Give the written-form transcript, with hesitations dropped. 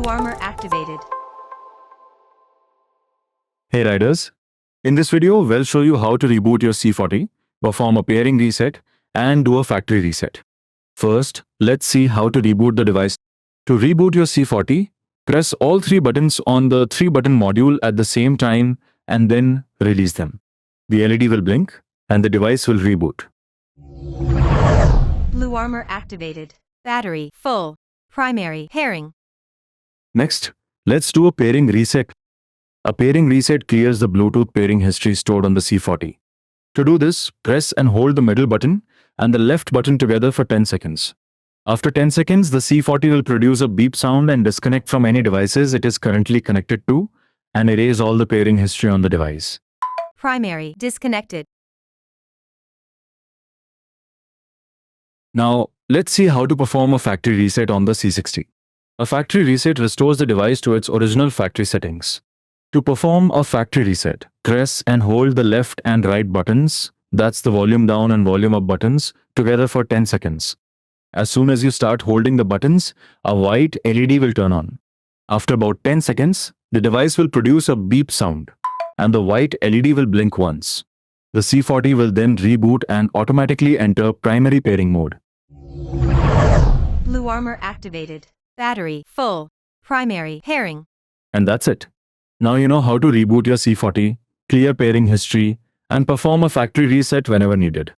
BluArmor activated. Hey riders, in this video we'll show you how to reboot your C40, perform a pairing reset and do a factory reset. First, let's see how to reboot the device. To reboot your C40, press all three buttons on the 3-button module at the same time and then release them. The LED will blink and the device will reboot. BluArmor activated. Battery full. Primary pairing. Next, let's do a pairing reset. A pairing reset clears the Bluetooth pairing history stored on the C40. To do this, press and hold the middle button and the left button together for 10 seconds. After 10 seconds, the C40 will produce a beep sound and disconnect from any devices it is currently connected to and erase all the pairing history on the device. Primary disconnected. Now, let's see how to perform a factory reset on the C60. A factory reset restores the device to its original factory settings. To perform a factory reset, press and hold the left and right buttons, that's the volume down and volume up buttons, together for 10 seconds. As soon as you start holding the buttons, a white LED will turn on. After about 10 seconds, the device will produce a beep sound, and the white LED will blink once. The C40 will then reboot and automatically enter primary pairing mode. BluArmor activated. Battery full. Primary pairing. And that's it. Now you know how to reboot your C40, clear pairing history, and perform a factory reset whenever needed.